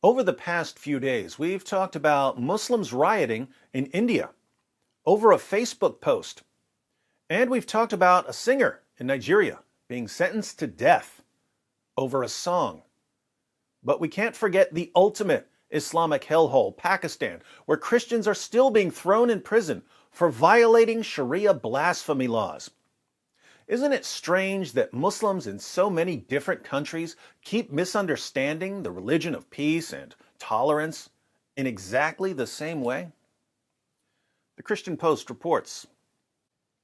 Over the past few days, we've talked about Muslims rioting in India over a Facebook post. And we've talked about a singer in Nigeria being sentenced to death over a song. But we can't forget the ultimate Islamic hellhole, Pakistan, where Christians are still being thrown in prison for violating Sharia blasphemy laws. Isn't it strange that Muslims in so many different countries keep misunderstanding the religion of peace and tolerance in exactly the same way? The Christian Post reports,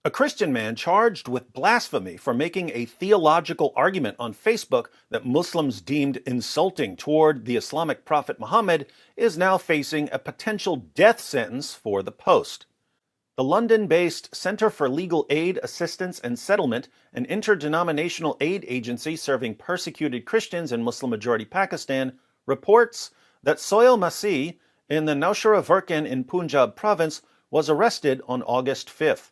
a Christian man charged with blasphemy for making a theological argument on Facebook that Muslims deemed insulting toward the Islamic prophet Muhammad is now facing a potential death sentence for the post. The London-based Center for Legal Aid, Assistance and Settlement, an interdenominational aid agency serving persecuted Christians in Muslim-majority Pakistan, reports that Sohail Masih in the Nowshera Virken in Punjab province was arrested on August 5th.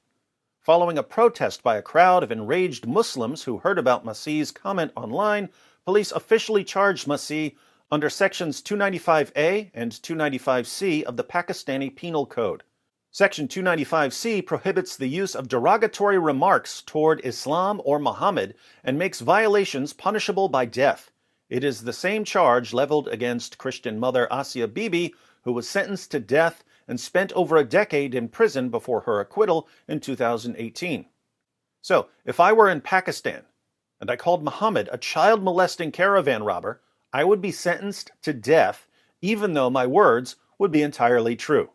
Following a protest by a crowd of enraged Muslims who heard about Masih's comment online, police officially charged Masih under Sections 295A and 295C of the Pakistani Penal Code. Section 295C prohibits the use of derogatory remarks toward Islam or Muhammad and makes violations punishable by death. It is the same charge leveled against Christian mother Asia Bibi, who was sentenced to death and spent over a decade in prison before her acquittal in 2018. So, if I were in Pakistan and I called Muhammad a child-molesting caravan robber, I would be sentenced to death, even though my words would be entirely true.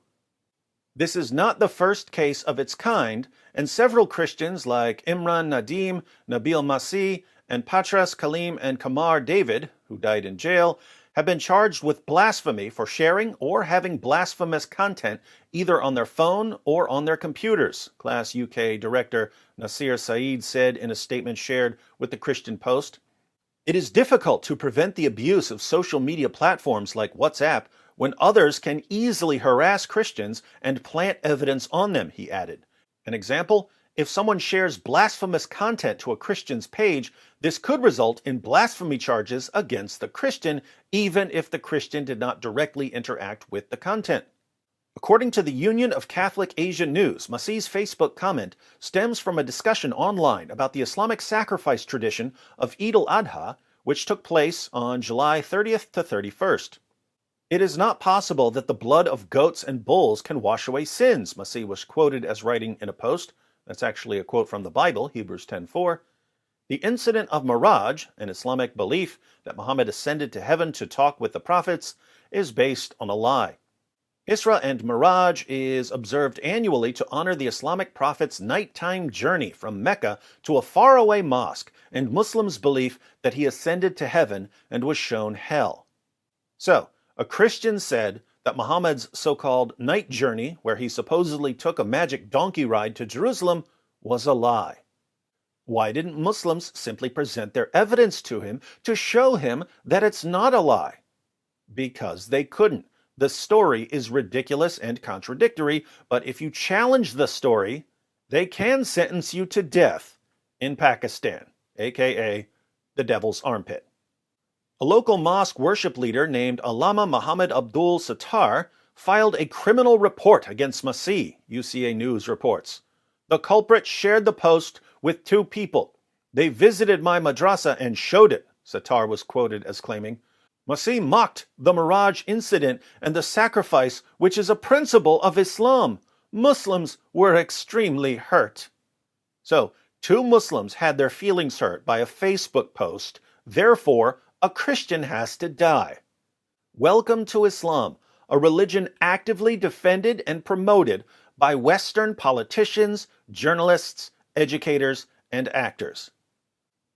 This is not the first case of its kind, and several Christians like Imran Nadim, Nabil Masih, and Patras Kalim and Kamar David, who died in jail, have been charged with blasphemy for sharing or having blasphemous content either on their phone or on their computers, Class UK Director Nasir Saeed said in a statement shared with the Christian Post. It is difficult to prevent the abuse of social media platforms like WhatsApp when others can easily harass Christians and plant evidence on them, he added. An example, if someone shares blasphemous content to a Christian's page, this could result in blasphemy charges against the Christian, even if the Christian did not directly interact with the content. According to the Union of Catholic Asian News, Masih's Facebook comment stems from a discussion online about the Islamic sacrifice tradition of Eid al-Adha, which took place on July 30th to 31st. It is not possible that the blood of goats and bulls can wash away sins, Masih was quoted as writing in a post. That's actually a quote from the Bible, Hebrews 10:4. The incident of Miraj, an Islamic belief that Muhammad ascended to heaven to talk with the prophets, is based on a lie. Isra and Miraj is observed annually to honor the Islamic prophet's nighttime journey from Mecca to a faraway mosque and Muslims' belief that he ascended to heaven and was shown hell. So, a Christian said that Muhammad's so-called night journey, where he supposedly took a magic donkey ride to Jerusalem, was a lie. Why didn't Muslims simply present their evidence to him to show him that it's not a lie? Because they couldn't. The story is ridiculous and contradictory, but if you challenge the story, they can sentence you to death in Pakistan, aka the devil's armpit. A local mosque worship leader named Allama Muhammad Abdul Sattar filed a criminal report against Masih, UCA News reports. The culprit shared the post with two people. They visited my madrasa and showed it, Sattar was quoted as claiming. Masih mocked the Miraj incident and the sacrifice, which is a principle of Islam. Muslims were extremely hurt. So, two Muslims had their feelings hurt by a Facebook post. Therefore, a Christian has to die. Welcome to Islam, a religion actively defended and promoted by Western politicians, journalists, educators, and actors.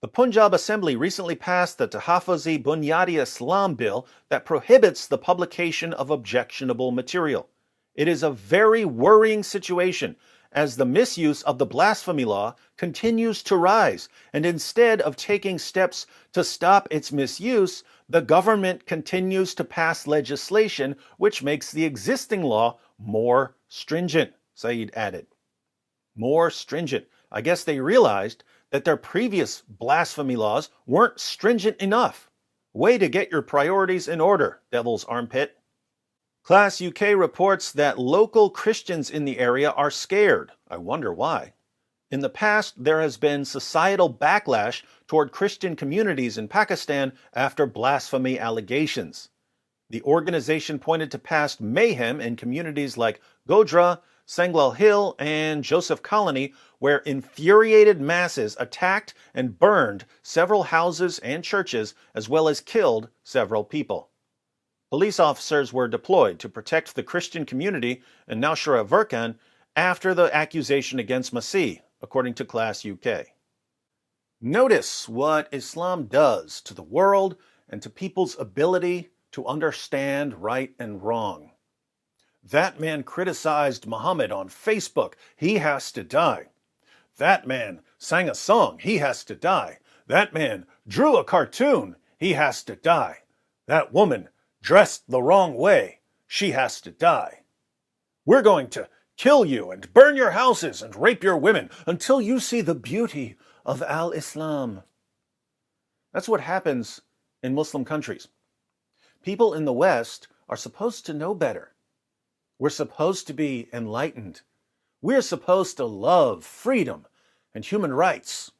The Punjab Assembly recently passed the Tahaffuzi Bunyadi Islam bill that prohibits the publication of objectionable material. It is a very worrying situation as the misuse of the blasphemy law continues to rise, and instead of taking steps to stop its misuse, the government continues to pass legislation which makes the existing law more stringent, Saeed added. More stringent. I guess they realized that their previous blasphemy laws weren't stringent enough. Way to get your priorities in order, Devil's Armpit. Class UK reports that local Christians in the area are scared. I wonder why. In the past, there has been societal backlash toward Christian communities in Pakistan after blasphemy allegations. The organization pointed to past mayhem in communities like Godhra, Sangwell Hill, and Joseph Colony, where infuriated masses attacked and burned several houses and churches, as well as killed several people. Police officers were deployed to protect the Christian community in Nowshera Verkan after the accusation against Masih, according to Class UK. Notice what Islam does to the world and to people's ability to understand right and wrong. That man criticized Muhammad on Facebook. He has to die. That man sang a song. He has to die. That man drew a cartoon. He has to die. That woman dressed the wrong way. She has to die. We're going to kill you and burn your houses and rape your women until you see the beauty of al-Islam. That's what happens in Muslim countries. People in the West are supposed to know better. We're supposed to be enlightened. We're supposed to love freedom and human rights.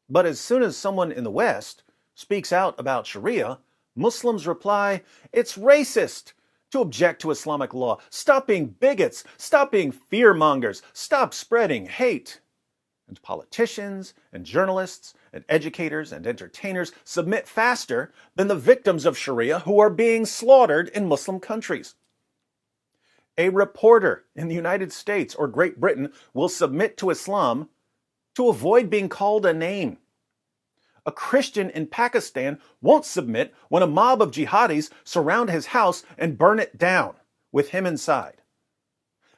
But as soon as someone in the West speaks out about Sharia, Muslims reply, it's racist to object to Islamic law. Stop being bigots. Stop being fearmongers. Stop spreading hate. And politicians and journalists and educators and entertainers submit faster than the victims of Sharia who are being slaughtered in Muslim countries. A reporter in the United States or Great Britain will submit to Islam to avoid being called a name. A Christian in Pakistan won't submit when a mob of jihadis surround his house and burn it down with him inside.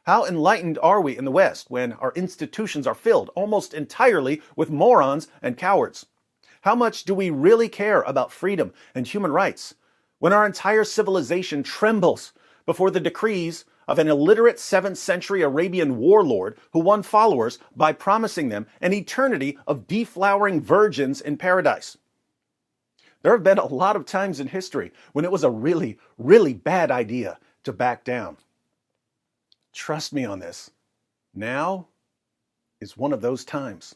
How enlightened are we in the West when our institutions are filled almost entirely with morons and cowards? How much do we really care about freedom and human rights when our entire civilization trembles before the decrees of an illiterate 7th century Arabian warlord who won followers by promising them an eternity of deflowering virgins in paradise? There have been a lot of times in history when it was a really, really bad idea to back down. Trust me on this. Now is one of those times.